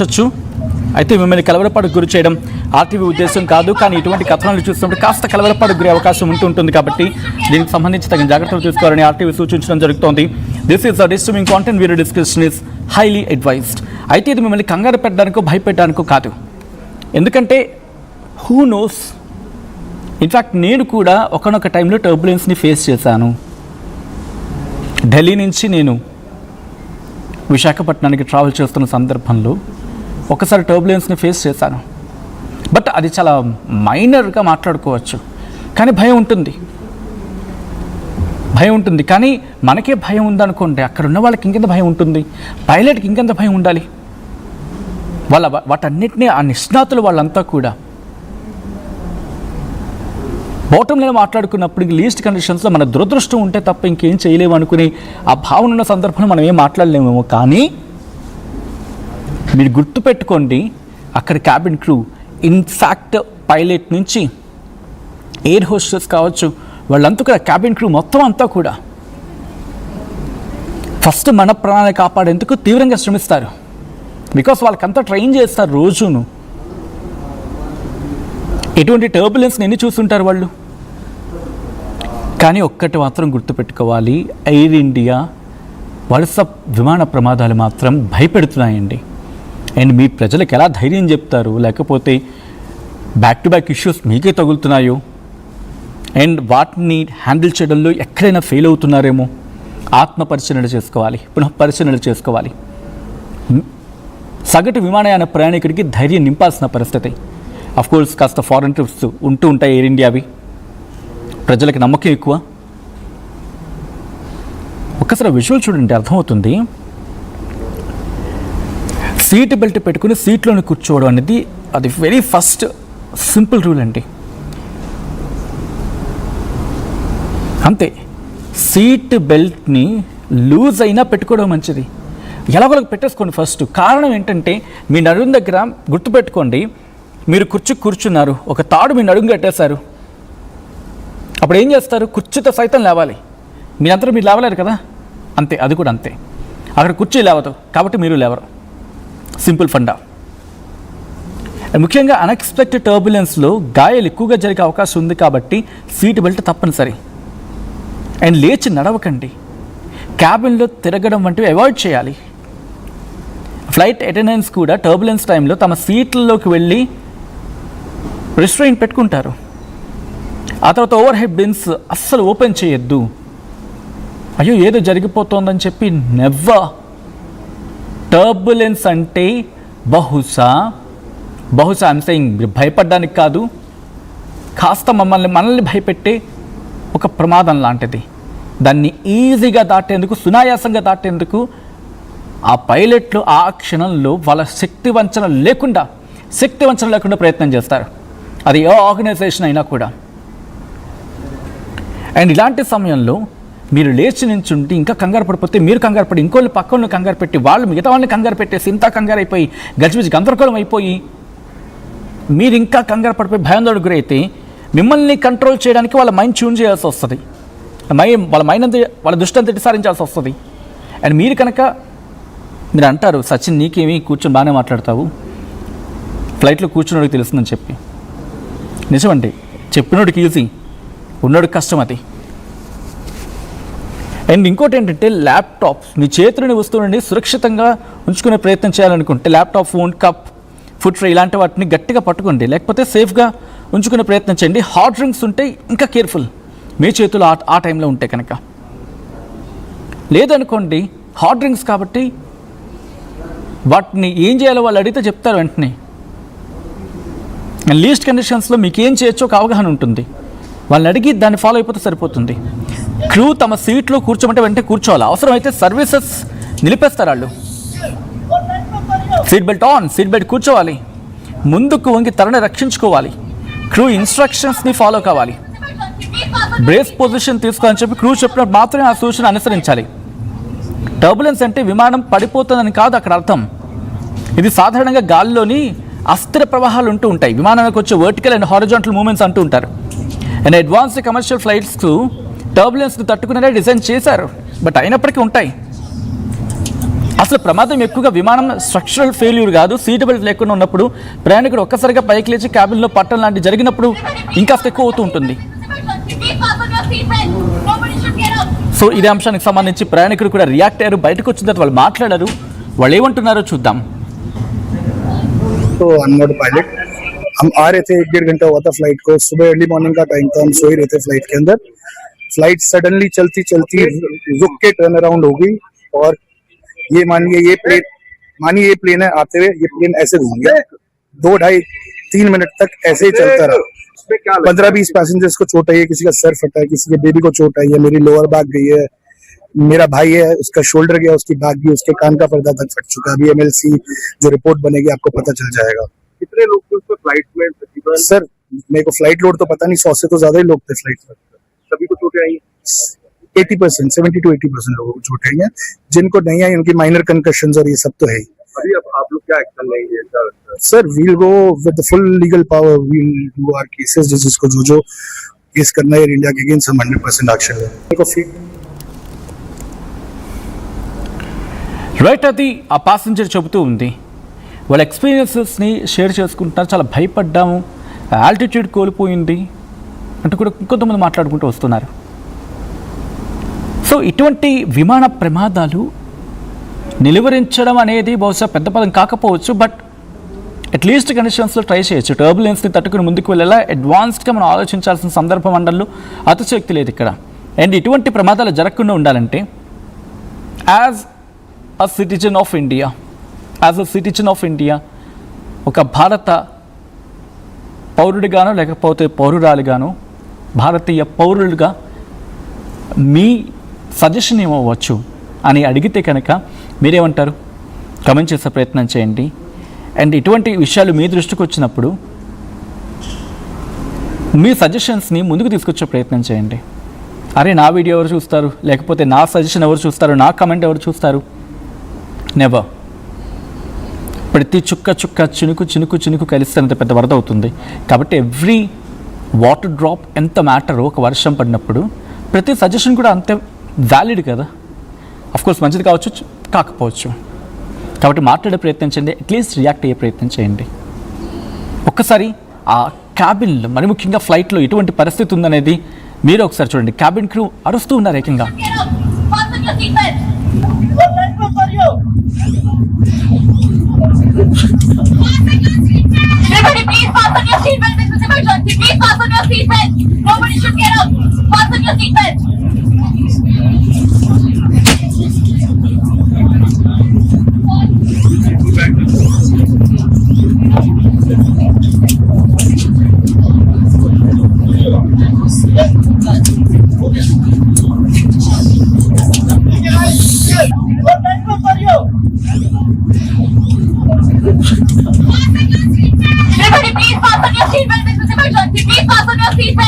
చచ్చు అయితే మిమ్మల్ని కలవరపాటుకు గురి చేయడం ఆర్టీవీ ఉద్దేశం కాదు. కానీ ఇటువంటి కథనాలు చూస్తున్నప్పుడు కాస్త కలవరపాటుకు గురి అవకాశం ఉంటుంది కాబట్టి దీనికి సంబంధించి తగిన జాగ్రత్తలు తీసుకోవాలని ఆర్టీవీ సూచించడం జరుగుతోంది. This is disturbing content video discussion is highly advised. అయితే ఇది మిమ్మల్ని కంగారు పెట్టడానికో భయపెట్టడానికో కాదు. ఎందుకంటే హూ నోస్, ఇన్ఫ్యాక్ట్ నేను కూడా ఒకనొక టైంలో టర్బులెన్స్ని ఫేస్ చేశాను. ఢిల్లీ నుంచి నేను విశాఖపట్నానికి ట్రావెల్ చేస్తున్న సందర్భంలో ఒకసారి టర్బులెన్స్ని ఫేస్ చేశాను. బట్ అది చాలా మైనర్గా మాట్లాడుకోవచ్చు, కానీ భయం ఉంటుంది. కానీ మనకే భయం ఉందనుకోండి, అక్కడ ఉన్న వాళ్ళకి ఇంకెంత భయం ఉంటుంది, పైలట్కి ఇంకెంత భయం ఉండాలి. వాటన్నిటినీ ఆ నిష్ణాతులు వాళ్ళంతా కూడా బాటమ్ లైన్ మాట్లాడుకున్నప్పుడు లీస్ట్ కండిషన్స్లో మన దురదృష్టం ఉంటే తప్ప ఇంకేం చేయలేము అనుకుని ఆ భావన ఉన్న సందర్భంలో మనం ఏం మాట్లాడలేమేమో. కానీ మీరు గుర్తుపెట్టుకోండి, అక్కడ క్యాబిన్ క్రూ, ఇన్ఫ్యాక్ట్ పైలట్ నుంచి ఎయిర్ హోస్టెస్ కావచ్చు, వాళ్ళంతా కూడా క్యాబిన్ క్రూ మొత్తం అంతా కూడా ఫస్ట్ మన ప్రాణాన్ని కాపాడేందుకు తీవ్రంగా శ్రమిస్తారు. బికాస్ వాళ్ళకంతా ట్రైన్ చేస్తారు రోజును. ఎటువంటి టర్బులెన్స్ని ఎన్ని చూస్తుంటారు వాళ్ళు. కానీ ఒక్కటి మాత్రం గుర్తుపెట్టుకోవాలి, ఎయిర్ ఇండియా వరుస విమాన ప్రమాదాలు మాత్రం భయపెడుతున్నాయండి. అండ్ మీ ప్రజలకు ఎలా ధైర్యం చెప్తారు, లేకపోతే బ్యాక్ టు బ్యాక్ ఇష్యూస్ మీకే తగులుతున్నాయో, అండ్ వాటిని హ్యాండిల్ చేయడంలో ఎక్కడైనా ఫెయిల్ అవుతున్నారేమో ఆత్మపరిశీలన చేసుకోవాలి, పునఃపరిశీలన చేసుకోవాలి. సగటు విమానయాన ప్రయాణికుడికి ధైర్యం నింపాల్సిన పరిస్థితి. అఫ్కోర్స్ కాస్త ఫారెన్ ట్రిప్స్ ఉంటూ ఉంటాయి ఎయిర్ ఇండియావి, ప్రజలకు నమ్మకం ఎక్కువ. ఒక్కసారి విజువల్ చూడండి, అర్థమవుతుంది. సీట్ బెల్ట్ పెట్టుకుని సీట్లోనే కూర్చోవడం అనేది అది వెరీ ఫస్ట్ సింపుల్ రూల్ అండి. అంతే, సీట్ బెల్ట్ని లూజ్ అయినా పెట్టుకోవడం మంచిది. ఎలాగోలకు పెట్టేసుకోండి ఫస్ట్. కారణం ఏంటంటే మీ నడుం దగ్గర గుర్తుపెట్టుకోండి, మీరు కూర్చున్నారు, ఒక తాడు మీ నడుము కట్టేశారు, అప్పుడు ఏం చేస్తారు? కుర్చీతో సైతం లేవాలి. మీరంతా మీరు లేవలేరు కదా, అంతే. అది కూడా అంతే, అక్కడ కుర్చీ లేవదు కాబట్టి మీరు లేవరు. సింపుల్ ఫండా. ముఖ్యంగా అన్ఎక్స్పెక్టెడ్ టర్బులెన్స్లో గాయాలు ఎక్కువగా జరిగే అవకాశం ఉంది కాబట్టి సీట్ బెల్ట్ తప్పనిసరి. అండ్ లేచి నడవకండి, క్యాబిన్లో తిరగడం వంటివి అవాయిడ్ చేయాలి. ఫ్లైట్ అటెండెంట్స్ కూడా టర్బులెన్స్ టైంలో తమ సీట్లలోకి వెళ్ళి రిస్ట్రైన్ పెట్టుకుంటారు. ఆ తర్వాత ఓవర్ హెడ్ బిన్స్ అస్సలు ఓపెన్ చేయొద్దు. అయ్యో ఏదో జరిగిపోతుందని చెప్పి నెవ్వర్. టర్బులెన్స్ అంటే బహుశా ఐమ్ సేయింగ్ భయపడడానికి కాదు, కాస్త మనల్ని భయపెట్టే ఒక ప్రమాదం లాంటిది. దాన్ని ఈజీగా దాటేందుకు, సునాయాసంగా దాటేందుకు ఆ పైలట్లు ఆ క్షణంలో వాళ్ళ శక్తి వంచన లేకుండా ప్రయత్నం చేస్తారు. అది ఏ ఆర్గనైజేషన్ అయినా కూడా. అండ్ ఇలాంటి సమయంలో మీరు లేచి నించుంటే ఇంకా కంగారు పడిపోతే, మీరు కంగారు పడి ఇంకోళ్ళు పక్కన కంగారు పెట్టి, వాళ్ళు మిగతా వాళ్ళని కంగారు పెట్టేసి ఇంత కంగారు అయిపోయి గజిబిజి గందరగోళం అయిపోయి మీరు ఇంకా కంగారు పడిపోయి భయాందోళనకు గురైతే మిమ్మల్ని కంట్రోల్ చేయడానికి వాళ్ళ మైండ్ ట్యూన్ చేయాల్సి వస్తుంది. వాళ్ళ దృష్టి అంతటి సారించాల్సి వస్తుంది. అండ్ మీరు అంటారు, సచిన్ నీకేమీ కూర్చొని బాగానే మాట్లాడతావు, ఫ్లైట్లో కూర్చున్నోడికి తెలుస్తుందని చెప్పి. నిజమండి, చెప్పినోడికి ఈజీ, ఉన్నోడికి కష్టం అది. అండ్ ఇంకోటి ఏంటంటే, ల్యాప్టాప్స్ మీ చేతిలోని వస్తువులని సురక్షితంగా ఉంచుకునే ప్రయత్నం చేయాలనుకుంటే laptop, phone, cup, food tray ఇలాంటి వాటిని గట్టిగా పట్టుకోండి, లేకపోతే సేఫ్గా ఉంచుకునే ప్రయత్నం చేయండి. హాట్ డ్రింక్స్ ఉంటే ఇంకా కేర్ఫుల్, మీ చేతులు ఆ టైంలో ఉంటే కనుక. లేదనుకోండి, హాట్ డ్రింక్స్ కాబట్టి వాటిని ఏం చేయాలో వాళ్ళు అడిగితే చెప్తారు వెంటనే. లీస్ట్ కండిషన్స్లో మీకు ఏం చేయొచ్చో ఒక అవగాహన ఉంటుంది, వాళ్ళని అడిగి దాన్ని ఫాలో అయిపోతే సరిపోతుంది. క్రూ తమ సీట్లో కూర్చోమంటే వెంటనే కూర్చోవాలి, అవసరమైతే సర్వీసెస్ నిలిపేస్తారు వాళ్ళు. Seat belt on, seat belt కూర్చోవాలి, ముందుకు వంగి తలని రక్షించుకోవాలి, క్రూ ఇన్స్ట్రక్షన్స్ని ఫాలో కావాలి, బ్రేస్ పొజిషన్ తీసుకోవాలని చెప్పి క్రూ చెప్పినప్పుడు మాత్రమే ఆ సూచన అనుసరించాలి. టర్బులెన్స్ అంటే విమానం పడిపోతుందని కాదు అక్కడ అర్థం. ఇది సాధారణంగా గాలిలోని అస్థిర ప్రవాహాలు ఉంటూ ఉంటాయి. విమానానికి వచ్చే వర్టికల్ అండ్ హారిజాంటల్ మూమెంట్స్ అంటూ ఉంటారు. అండ్ అడ్వాన్స్డ్ కమర్షియల్ ఫ్లైట్స్కు టర్బులెన్స్ని తట్టుకునే డిజైన్ చేశారు, బట్ అయినప్పటికీ ఉంటాయి. అసలు ప్రమాదం ఎక్కువగా విమానం స్ట్రక్చరల్ ఫెయిల్యూర్ కాదు, సీట్ బెల్ట్ లేకుండా ఉన్నప్పుడు ప్రయాణికుడు ఒక్కసారిగా పైకి లేచి క్యాబిన్లో పట్టడం లాంటివి జరిగినప్పుడు ఇంకాస్త ఎక్కువ అవుతూ ఉంటుంది. సో ఇదే అంశానికి సంబంధించి ప్రయాణికుడు కూడా రియాక్ట్ అయ్యారు. బయటకు వచ్చిన తర్వాత వాళ్ళు మాట్లాడారు. వాళ్ళు ఏమంటున్నారో చూద్దాం. तो अनमोड पायलट हम आ रहे थे, 1.5 घंटा हुआ था फ्लाइट को, सुबह अर्ली मॉर्निंग का टाइम था, हम सो ही रहे थे फ्लाइट के अंदर. फ्लाइट सडनली चलती चलती रुक के टर्न अराउंड हो गई और ये मानिए ये प्लेन है, आते हुए ये प्लेन ऐसे घूम गया. 2-2.5-3 मिनट तक ऐसे ही चलता रहा. 15-20 पैसेंजर्स को चोट आई है, किसी का सर फटा है, किसी के बेबी को चोट आई है, मेरी लोअर बैक गई है, मेरा भाई है उसका शोल्डर गया, उसकी बैक गई, उसके कान का पर्दा तक फट चुका है. अभी MLC जो रिपोर्ट बनेगी आपको पता चल जाएगा. कितने लोग थे उसमें फ्लाइट में तकरीबन? सर मेरे को फ्लाइट लोड तो पता नहीं, 100 से तो ज्यादा ही लोग थे फ्लाइट में. सभी को चोटें आई? 80%, 70 to 80% लोगों को चोट आई है. जिनको नहीं आई उनकी माइनर कंकशंस और ये सब तो है ही. अभी अब आप लोग क्या एक्शन लेंगे? Sir we'll go with full legal power, we'll do our cases, जिसको जो केस करना है इंडिया के अगेंस्ट हम 100% एक्शन लेंगे. రైట్, అది ఆ ప్యాసింజర్ చెబుతూ ఉంది. వాళ్ళ ఎక్స్పీరియన్సెస్ని షేర్ చేసుకుంటున్నారు. చాలా భయపడ్డాము, ఆల్టిట్యూడ్ కోల్పోయింది అంటూ కూడా కొంతమంది మాట్లాడుకుంటూ వస్తున్నారు. సో ఇటువంటి విమాన ప్రమాదాలు నిలువరించడం అనేది బహుశా పెద్ద పదం కాకపోవచ్చు, బట్ అట్లీస్ట్ కండిషన్స్లో ట్రై చేయొచ్చు. టర్బులెన్స్ని తట్టుకుని ముందుకు వెళ్ళేలా అడ్వాన్స్డ్గా మనం ఆలోచించాల్సిన సందర్భ మండల్లో అతిశక్తి లేదు ఇక్కడ. అండ్ ఇటువంటి ప్రమాదాలు జరగకుండా ఉండాలంటే as a citizen of India ఒక భారత పౌరుడిగానో లేకపోతే పౌరురాలుగానో భారతీయ పౌరులుగా మీ సజెషన్ ఏమవ్వచ్చు అని అడిగితే కనుక మీరేమంటారు? కమెంట్ చేసే ప్రయత్నం చేయండి. అండ్ ఇటువంటి విషయాలు మీ దృష్టికి వచ్చినప్పుడు మీ సజెషన్స్ని ముందుకు తీసుకొచ్చే ప్రయత్నం చేయండి. అరే నా వీడియో ఎవరు చూస్తారు, లేకపోతే నా సజెషన్ ఎవరు చూస్తారు, నా కమెంట్ ఎవరు చూస్తారు? నెవర్. ప్రతి చుక్క చినుకు కలిస్తే అంత పెద్ద వరద అవుతుంది. కాబట్టి ఎవ్రీ వాటర్ డ్రాప్ ఎంత మ్యాటర్. ఒక వర్షం పడినప్పుడు ప్రతి సజెషన్ కూడా అంతే వ్యాలిడ్ కదా. అఫ్కోర్స్ మంచిది కావచ్చు, కాకపోవచ్చు. కాబట్టి మాట్లాడే ప్రయత్నం చేయండి, అట్లీస్ట్ రియాక్ట్ అయ్యే ప్రయత్నం చేయండి. ఒక్కసారి ఆ క్యాబిన్లో, మరి ముఖ్యంగా ఫ్లైట్లో ఎటువంటి పరిస్థితి ఉందనేది మీరు ఒకసారి చూడండి. క్యాబిన్ క్రూ అరుస్తూ ఉన్నారు ఏకంగా. Everybody please fasten your seatbelt. This is emergency. Please fasten your seatbelt.